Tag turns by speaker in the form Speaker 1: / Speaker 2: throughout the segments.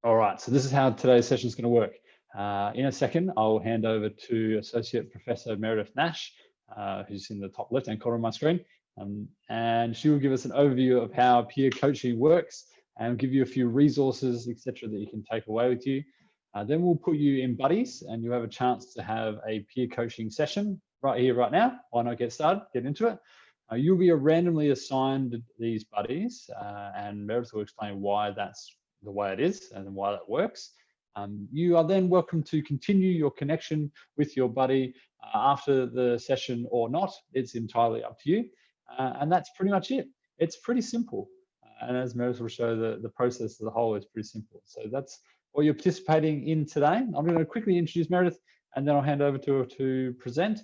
Speaker 1: All right, so this is how today's session is going to work. In a second, I'll hand over to Associate Professor Meredith Nash, who's in the top left-hand corner of my screen, and she will give us an overview of how peer coaching works and give you a few resources, etc., that you can take away with you. Then we'll put you in buddies, and you'll have a chance to have a peer coaching session right here, right now. Why not get started, get into it? You'll be randomly assigned these buddies, and Meredith will explain why that's the way it is and why that works. You are then welcome to continue your connection with your buddy after the session or not. It's entirely up to you. And that's pretty much it. It's pretty simple. And as Meredith will show, the process as a whole is pretty simple. So that's what you're participating in today. I'm going to quickly introduce Meredith, and then I'll hand over to her to present.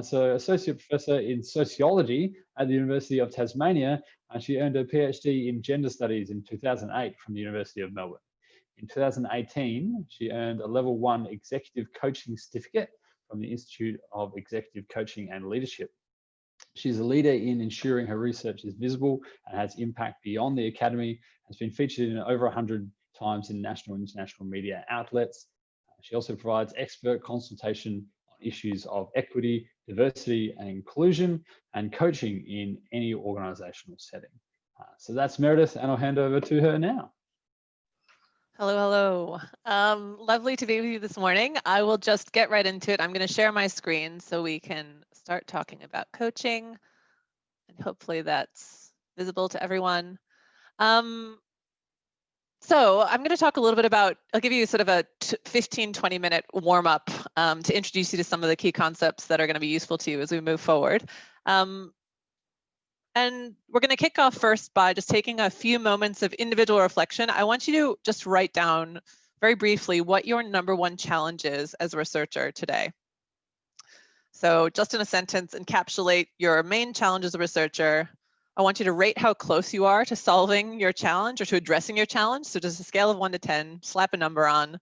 Speaker 1: So Associate Professor in Sociology at the University of Tasmania. She earned a PhD in Gender Studies in 2008 from the University of Melbourne. In 2018, she earned a Level 1 Executive Coaching Certificate from the Institute of Executive Coaching and Leadership. She's a leader in ensuring her research is visible and has impact beyond the academy, has been featured in over 100 times in national and international media outlets. She also provides expert consultation on issues of equity, diversity and inclusion, and coaching in any organizational setting. So that's Meredith, and I'll hand over to her now.
Speaker 2: Hello, hello. Lovely to be with you this morning. I will just get right into it. I'm going to share my screen so we can start talking about coaching, and hopefully that's visible to everyone. So I'm going to talk a little bit about, I'll give you sort of a 15-20 minute warm up to introduce you to some of the key concepts that are going to be useful to you as we move forward. And we're going to kick off first by just taking a few moments of individual reflection. I want you to just write down very briefly what your #1 challenge is as a researcher today. So just in a sentence, encapsulate your main challenge as a researcher. I want you to rate how close you are to solving your challenge or to addressing your challenge. So just a scale of 1 to 10, slap a number on,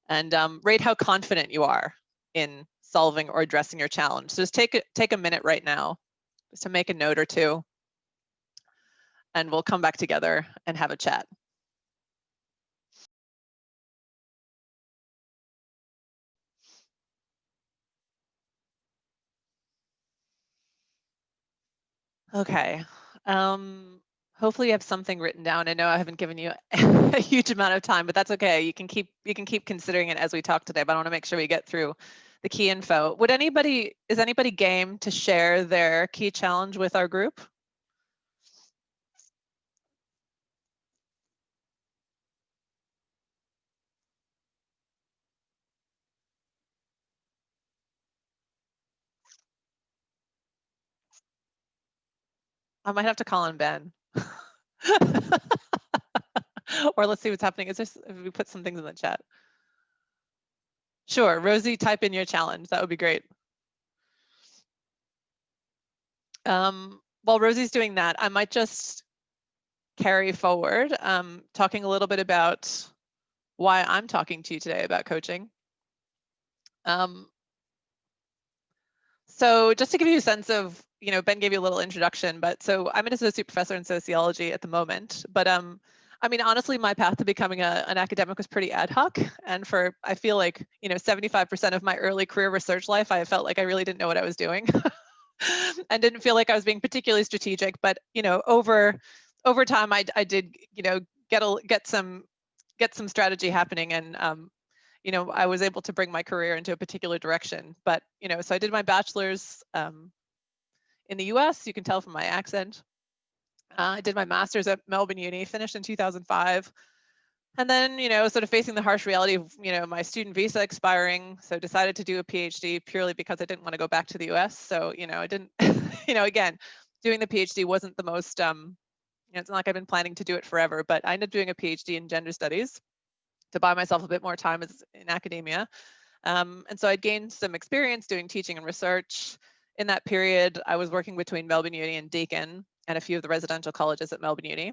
Speaker 2: and rate how confident you are in solving or addressing your challenge. So just take a minute right now just to make a note or two, and we'll come back together and have a chat. Okay. Hopefully you have something written down. I know I haven't given you a huge amount of time, but that's okay. You can keep considering it as we talk today, but I want to make sure we get through the key info. Is anybody game to share their key challenge with our group? I might have to call on Ben. Or let's see what's happening. If we put some things in the chat? Sure, Rosie, type in your challenge. That would be great. While Rosie's doing that, I might just carry forward, talking a little bit about why I'm talking to you today about coaching. So just to give you a sense of, Ben gave you a little introduction, but so I'm an associate professor in sociology at the moment, but I mean, honestly, my path to becoming an academic was pretty ad hoc. And I feel like, 75% of my early career research life, I felt like I really didn't know what I was doing and didn't feel like I was being particularly strategic. But, over time, I did, get some strategy happening. And, I was able to bring my career into a particular direction. But, so I did my bachelor's in the US, you can tell from my accent. I did my master's at Melbourne Uni, finished in 2005. And then, sort of facing the harsh reality of, my student visa expiring. So decided to do a PhD purely because I didn't want to go back to the US. So, I didn't, again, doing the PhD wasn't the most, it's not like I've been planning to do it forever, but I ended up doing a PhD in gender studies to buy myself a bit more time in academia. And so I'd gained some experience doing teaching and research. In that period, I was working between Melbourne Uni and Deakin and a few of the residential colleges at Melbourne Uni.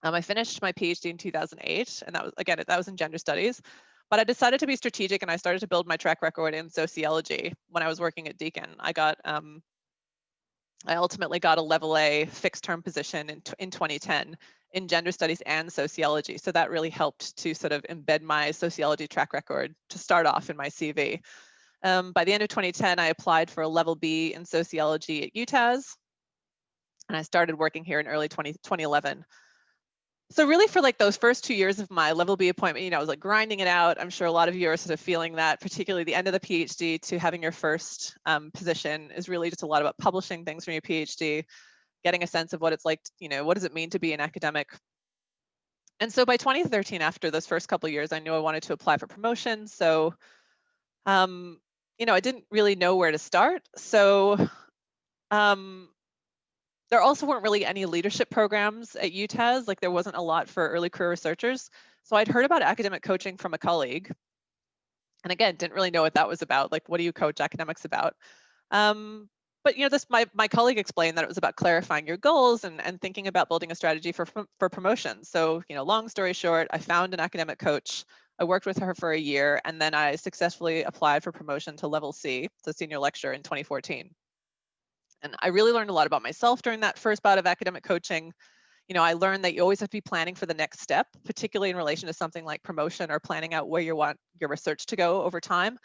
Speaker 2: I finished my PhD in 2008, and that was in gender studies. But I decided to be strategic, and I started to build my track record in sociology when I was working at Deakin. I got I ultimately got a level A fixed term position in 2010 in gender studies and sociology. So that really helped to sort of embed my sociology track record to start off in my CV. By the end of 2010, I applied for a level B in sociology at UTAS, and I started working here in early 2011. So really for like those first 2 years of my level B appointment, you know, I was like grinding it out. I'm sure a lot of you are sort of feeling that, particularly the end of the PhD to having your first position is really just a lot about publishing things from your PhD, getting a sense of what it's like, you know, what does it mean to be an academic? And so by 2013, after those first couple of years, I knew I wanted to apply for promotion. So, you know, I didn't really know where to start. So there also weren't really any leadership programs at UTAS, like there wasn't a lot for early career researchers. So I'd heard about academic coaching from a colleague. And again, didn't really know what that was about. Like, what do you coach academics about? But you know, this my colleague explained that it was about clarifying your goals and thinking about building a strategy for promotion. So, you know, long story short, I found an academic coach. I worked with her for a year, and then I successfully applied for promotion to level C, so senior lecturer in 2014. And I really learned a lot about myself during that first bout of academic coaching. You know, I learned that you always have to be planning for the next step, particularly in relation to something like promotion or planning out where you want your research to go over time.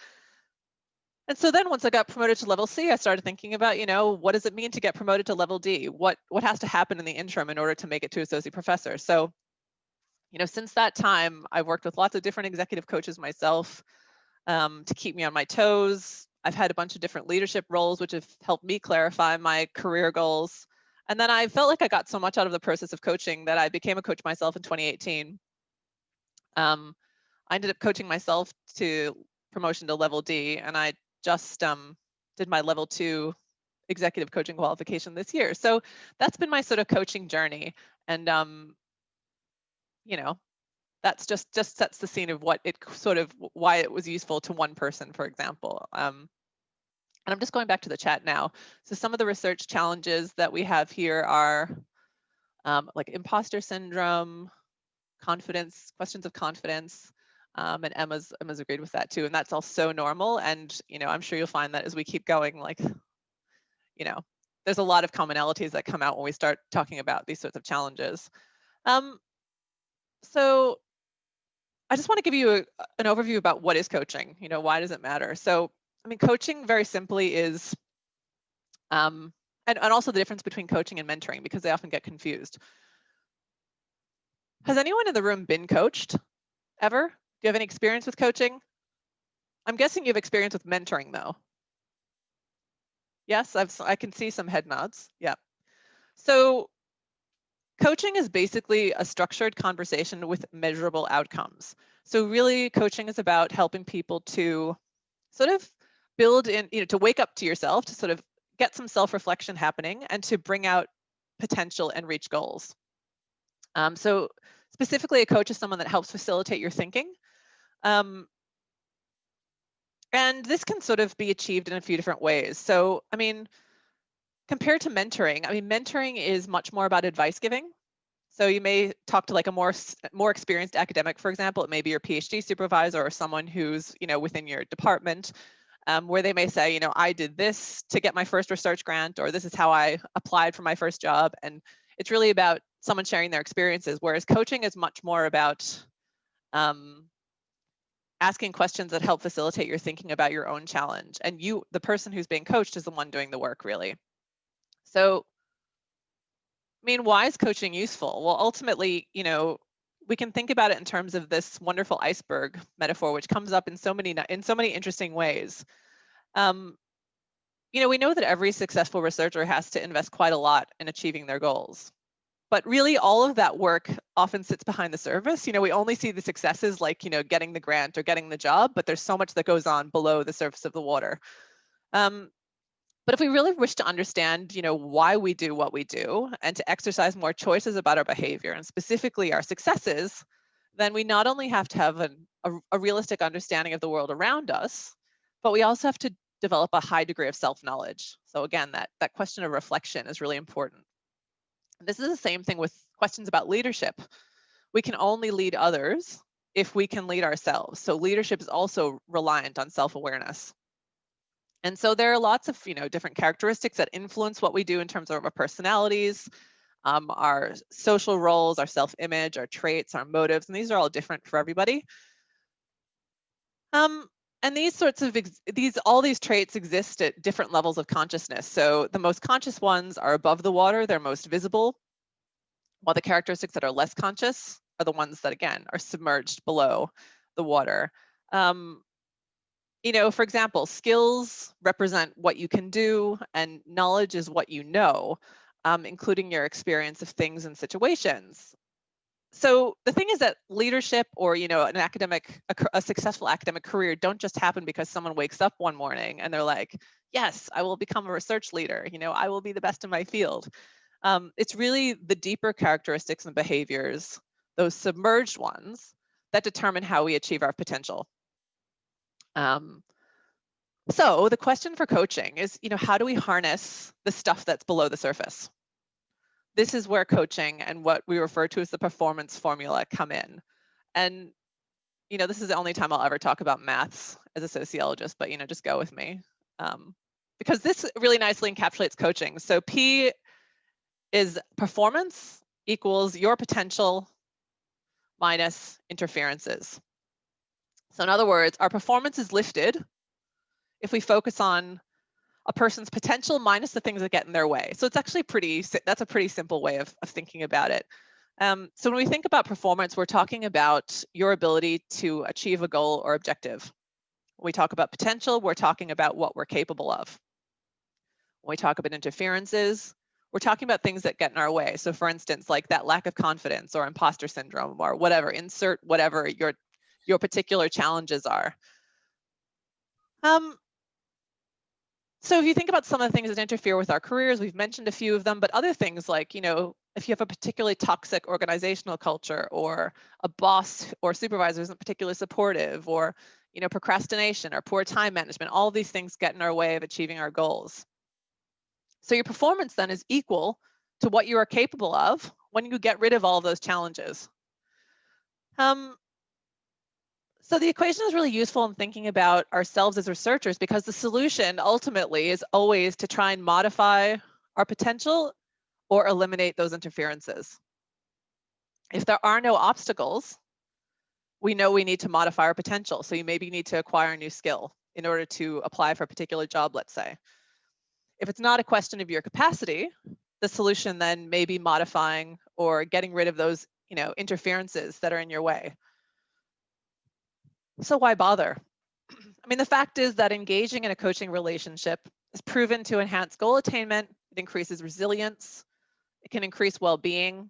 Speaker 2: And so then once I got promoted to level C, I started thinking about, you know, what does it mean to get promoted to level D? What has to happen in the interim in order to make it to associate professor? So, you know, since that time, I've worked with lots of different executive coaches myself to keep me on my toes. I've had a bunch of different leadership roles, which have helped me clarify my career goals. And then I felt like I got so much out of the process of coaching that I became a coach myself in 2018. I ended up coaching myself to promotion to level D, and I just did my level 2 executive coaching qualification this year. So that's been my sort of coaching journey. And, you know, that's just sets the scene of what it sort of, why it was useful to one person, for example. And I'm just going back to the chat now. So some of the research challenges that we have here are like imposter syndrome, confidence, questions of confidence. And Emma's agreed with that too. And that's all so normal. And, you know, I'm sure you'll find that as we keep going, like, you know, there's a lot of commonalities that come out when we start talking about these sorts of challenges. So I just want to give you an overview about what is coaching. You know, why does it matter? So, I mean, coaching very simply is, and also the difference between coaching and mentoring, because they often get confused. Has anyone in the room been coached ever? Do you have any experience with coaching? I'm guessing you have experience with mentoring though. Yes, I can see some head nods. Yeah. So coaching is basically a structured conversation with measurable outcomes. So really coaching is about helping people to sort of build in, you know, to wake up to yourself, to sort of get some self-reflection happening and to bring out potential and reach goals. So specifically a coach is someone that helps facilitate your thinking. And this can sort of be achieved in a few different ways. So, I mean, compared to mentoring, I mean, mentoring is much more about advice giving. So you may talk to like a more experienced academic, for example. It may be your PhD supervisor or someone who's, you know, within your department, where they may say, you know, I did this to get my first research grant, or this is how I applied for my first job. And it's really about someone sharing their experiences, whereas coaching is much more about asking questions that help facilitate your thinking about your own challenge. And you, the person who's being coached, is the one doing the work, really. So, I mean, why is coaching useful? Well, ultimately, you know, we can think about it in terms of this wonderful iceberg metaphor, which comes up in so many interesting ways. You know, we know that every successful researcher has to invest quite a lot in achieving their goals. But really, all of that work often sits behind the surface. You know, we only see the successes like, you know, getting the grant or getting the job, but there's so much that goes on below the surface of the water. But if we really wish to understand, you know, why we do what we do and to exercise more choices about our behavior and specifically our successes, then we not only have to have a realistic understanding of the world around us, but we also have to develop a high degree of self-knowledge. So again, that question of reflection is really important. This is the same thing with questions about leadership. We can only lead others if we can lead ourselves. So leadership is also reliant on self-awareness. And so there are lots of, different characteristics that influence what we do in terms of our personalities, our social roles, our self-image, our traits, our motives, and these are all different for everybody. And these sorts of all these traits exist at different levels of consciousness. So the most conscious ones are above the water; they're most visible, while the characteristics that are less conscious are the ones that, again, are submerged below the water. For example, skills represent what you can do, and knowledge is what you know, including your experience of things and situations. So the thing is that leadership or, a successful academic career don't just happen because someone wakes up one morning and they're like, yes, I will become a research leader. I will be the best in my field. It's really the deeper characteristics and behaviors, those submerged ones, that determine how we achieve our potential. So the question for coaching is, how do we harness the stuff that's below the surface? This is where coaching and what we refer to as the performance formula come in. And, this is the only time I'll ever talk about maths as a sociologist, but, just go with me. Because this really nicely encapsulates coaching. So P is performance equals your potential minus interferences. So in other words, our performance is lifted if we focus on a person's potential minus the things that get in their way. So it's actually that's a pretty simple way of thinking about it. So when we think about performance, we're talking about your ability to achieve a goal or objective. When we talk about potential, we're talking about what we're capable of. When we talk about interferences, we're talking about things that get in our way. So for instance, like that lack of confidence or imposter syndrome or whatever, insert whatever your particular challenges are. So if you think about some of the things that interfere with our careers, we've mentioned a few of them, but other things like, if you have a particularly toxic organizational culture, or a boss or supervisor isn't particularly supportive, or, procrastination or poor time management, all of these things get in our way of achieving our goals. So your performance then is equal to what you are capable of when you get rid of all of those challenges. So the equation is really useful in thinking about ourselves as researchers, because the solution ultimately is always to try and modify our potential or eliminate those interferences. If there are no obstacles, we know we need to modify our potential. So you maybe need to acquire a new skill in order to apply for a particular job, let's say. If it's not a question of your capacity, the solution then may be modifying or getting rid of those, interferences that are in your way. So why bother? I mean, the fact is that engaging in a coaching relationship is proven to enhance goal attainment. It increases resilience. It can increase well-being,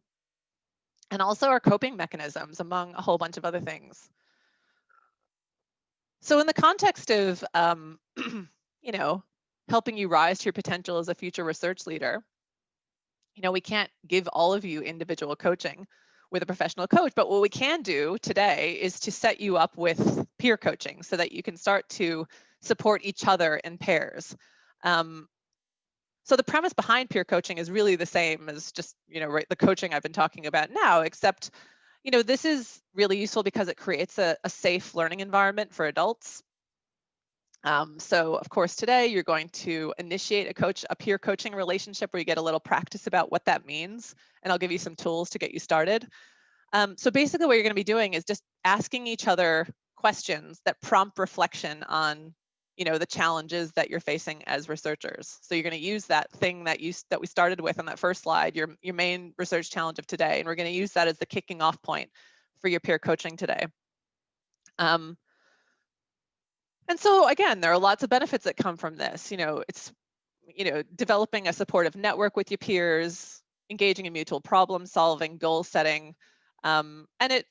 Speaker 2: and also our coping mechanisms, among a whole bunch of other things. So in the context of, helping you rise to your potential as a future research leader, we can't give all of you individual coaching with a professional coach, but what we can do today is to set you up with peer coaching so that you can start to support each other in pairs. So the premise behind peer coaching is really the same as just, the coaching I've been talking about now, except, this is really useful because it creates a safe learning environment for adults. So of course, today you're going to initiate a peer coaching relationship where you get a little practice about what that means, and I'll give you some tools to get you started. So basically what you're going to be doing is just asking each other questions that prompt reflection on, the challenges that you're facing as researchers. So you're going to use that thing that we started with on that first slide, your main research challenge of today, and we're going to use that as the kicking off point for your peer coaching today. And so again, there are lots of benefits that come from this. It's, developing a supportive network with your peers, engaging in mutual problem solving, goal setting, and it,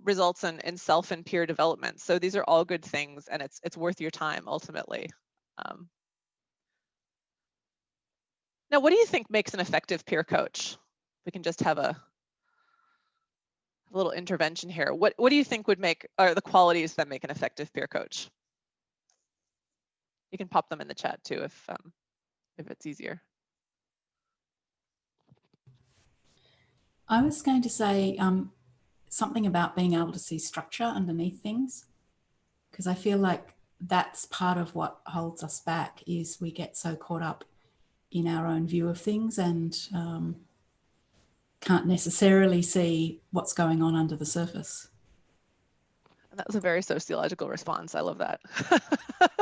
Speaker 2: results in self and peer development. So these are all good things, and it's worth your time ultimately. Now, what do you think makes an effective peer coach? We can just have a little intervention here. What do you think are the qualities that make an effective peer coach? You can pop them in the chat too if it's easier.
Speaker 3: I was going to say something about being able to see structure underneath things, because I feel like that's part of what holds us back, is we get so caught up in our own view of things and can't necessarily see what's going on under the surface.
Speaker 2: That was a very sociological response. I love that.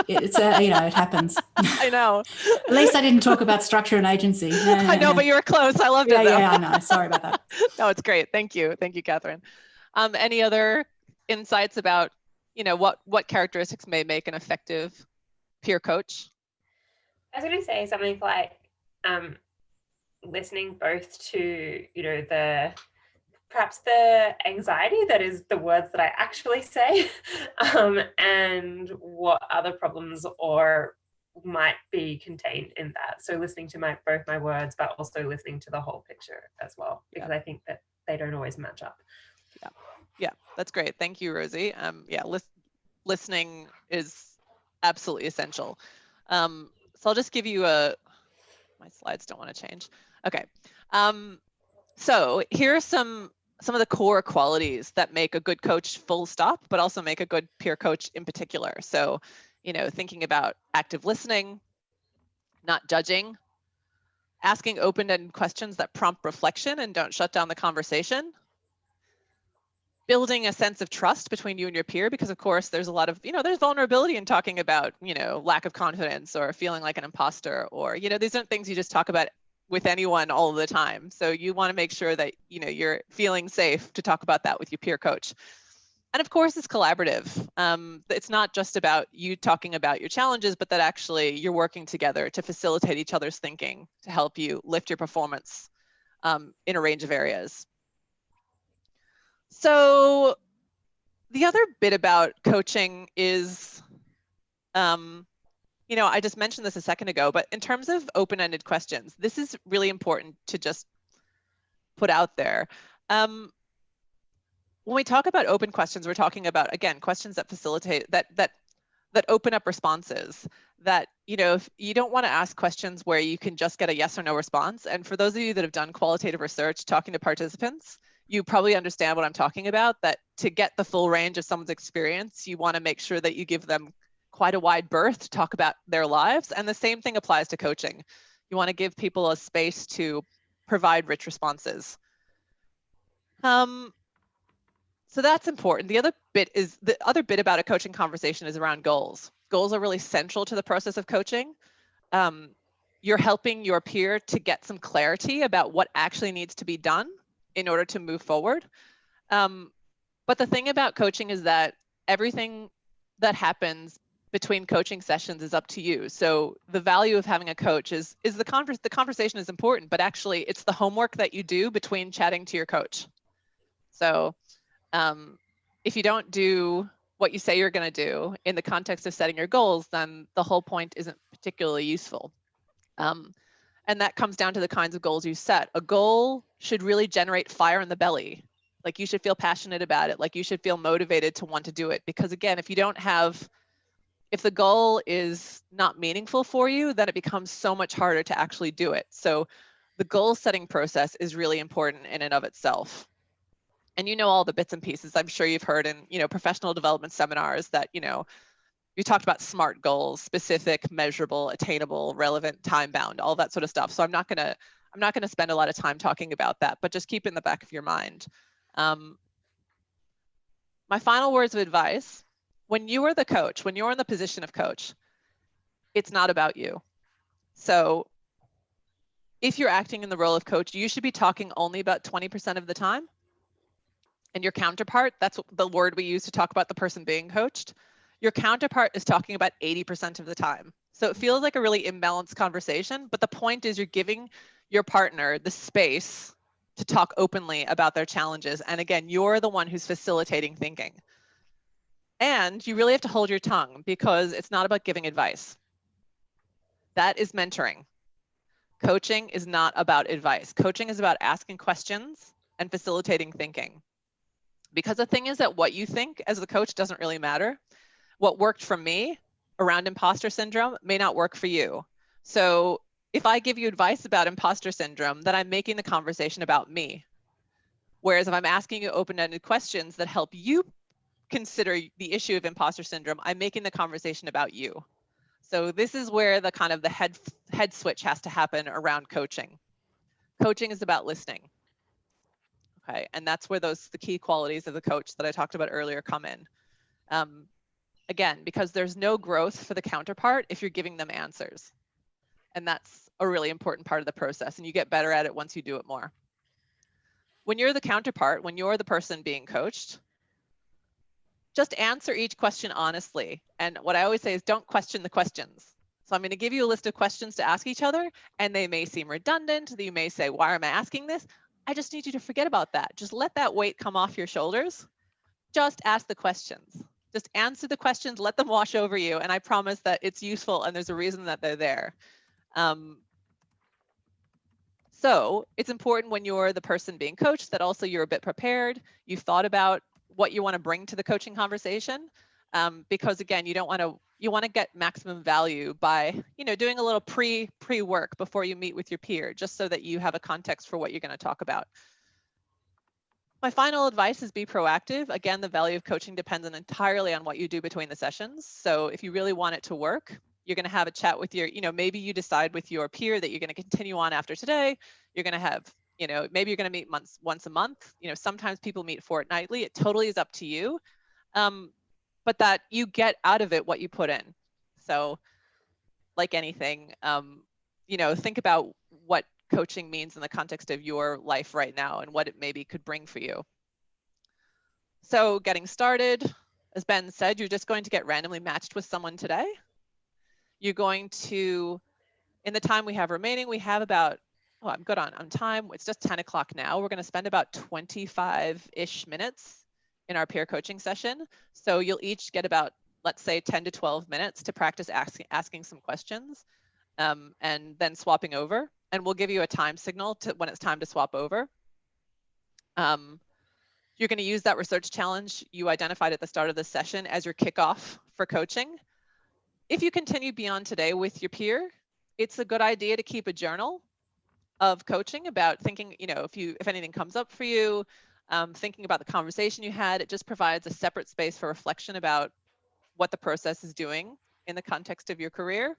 Speaker 3: It's it happens.
Speaker 2: I know.
Speaker 3: At least I didn't talk about structure and agency.
Speaker 2: I know, but you were close. I loved it though.
Speaker 3: Yeah, I know. Sorry about that.
Speaker 2: No, it's great. Thank you, Catherine. Any other insights about, what characteristics may make an effective peer coach?
Speaker 4: I was going to say something like listening both to, perhaps the anxiety that is the words that I actually say, and what other problems or might be contained in that. So listening to both my words, but also listening to the whole picture as well, because I think that they don't always match up.
Speaker 2: Yeah, that's great. Thank you, Rosie. Listening is absolutely essential. So I'll just give you my slides don't want to change. Okay. So here are some of the core qualities that make a good coach full stop, but also make a good peer coach in particular. So, thinking about active listening, not judging, asking open-ended questions that prompt reflection and don't shut down the conversation, building a sense of trust between you and your peer, because of course there's a lot of, there's vulnerability in talking about, lack of confidence or feeling like an imposter, or, these aren't things you just talk about with anyone all the time. So you want to make sure that, you're feeling safe to talk about that with your peer coach. And of course, it's collaborative. It's not just about you talking about your challenges, but that actually you're working together to facilitate each other's thinking to help you lift your performance in a range of areas. So the other bit about coaching is, I just mentioned this a second ago, but in terms of open-ended questions, this is really important to just put out there. When we talk about open questions, we're talking about, again, questions that facilitate, that open up responses, that, if you don't want to ask questions where you can just get a yes or no response. And for those of you that have done qualitative research, talking to participants, you probably understand what I'm talking about, that to get the full range of someone's experience, you want to make sure that you give them quite a wide berth to talk about their lives. And the same thing applies to coaching. You want to give people a space to provide rich responses. So that's important. The other bit about a coaching conversation is around goals. Goals are really central to the process of coaching. You're helping your peer to get some clarity about what actually needs to be done in order to move forward. But the thing about coaching is that everything that happens between coaching sessions is up to you. So the value of having a coach is the conversation is important, but actually it's the homework that you do between chatting to your coach. So if you don't do what you say you're going to do in the context of setting your goals, then the whole point isn't particularly useful. And that comes down to the kinds of goals you set. A goal should really generate fire in the belly. Like, you should feel passionate about it. Like, you should feel motivated to want to do it. Because again, if the goal is not meaningful for you, then it becomes so much harder to actually do it. So the goal setting process is really important in and of itself. And all the bits and pieces I'm sure you've heard in, professional development seminars that, you talked about SMART goals: specific, measurable, attainable, relevant, time-bound, all that sort of stuff. So I'm not gonna spend a lot of time talking about that, but just keep it in the back of your mind. My final words of advice: when you are the coach, when you're in the position of coach, it's not about you. So if you're acting in the role of coach, you should be talking only about 20% of the time. And your counterpart, that's the word we use to talk about the person being coached, your counterpart is talking about 80% of the time. So it feels like a really imbalanced conversation, but the point is you're giving your partner the space to talk openly about their challenges. And again, you're the one who's facilitating thinking. And you really have to hold your tongue, because it's not about giving advice. That is mentoring. Coaching is not about advice. Coaching is about asking questions and facilitating thinking. Because the thing is that what you think as the coach doesn't really matter. What worked for me around imposter syndrome may not work for you. So if I give you advice about imposter syndrome, then I'm making the conversation about me. Whereas if I'm asking you open-ended questions that help you consider the issue of imposter syndrome, I'm making the conversation about you. So this is where the kind of the head switch has to happen around coaching. Coaching is about listening. Okay, and that's where the key qualities of the coach that I talked about earlier come in. Again, because there's no growth for the counterpart if you're giving them answers. And that's a really important part of the process, and you get better at it once you do it more. When you're the counterpart, when you're the person being coached, just answer each question honestly. And what I always say is don't question the questions. So I'm going to give you a list of questions to ask each other, and they may seem redundant. You may say, why am I asking this? I just need you to forget about that. Just let that weight come off your shoulders. Just ask the questions. Just answer the questions, let them wash over you. And I promise that it's useful and there's a reason that they're there. So it's important when you're the person being coached that also you're a bit prepared. You've thought about what you want to bring to the coaching conversation, because again, you want to get maximum value by doing a little pre-work before you meet with your peer, just so that you have a context for what you're going to talk about. My final advice is be proactive. Again, the value of coaching depends entirely on what you do between the sessions. So if you really want it to work, you're going to have a chat with your, maybe you decide with your peer that you're going to continue on after today. You're going to have, maybe you're going to meet once a month. Sometimes people meet fortnightly. It totally is up to you. But that you get out of it what you put in. So like anything, think about what coaching means in the context of your life right now and what it maybe could bring for you. So getting started, as Ben said, you're just going to get randomly matched with someone today. You're going to, in the time we have remaining, we have about, I'm good on time. It's just 10 o'clock now. We're going to spend about 25-ish minutes in our peer coaching session. So you'll each get about, let's say 10 to 12 minutes to practice asking some questions, and then swapping over. And we'll give you a time signal to when it's time to swap over. You're going to use that research challenge you identified at the start of the session as your kickoff for coaching. If you continue beyond today with your peer, it's a good idea to keep a journal of coaching about thinking, if anything comes up for you, thinking about the conversation you had. It just provides a separate space for reflection about what the process is doing in the context of your career.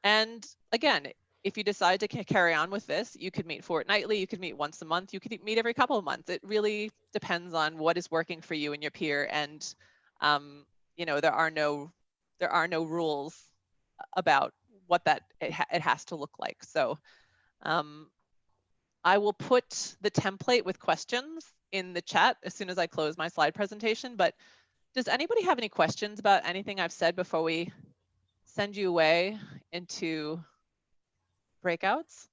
Speaker 2: And again, if you decide to carry on with this, you could meet fortnightly, you could meet once a month, you could meet every couple of months. It really depends on what is working for you and your peer. And there are no rules about what it has to look like. So I will put the template with questions in the chat as soon as I close my slide presentation. But does anybody have any questions about anything I've said before we send you away into breakouts?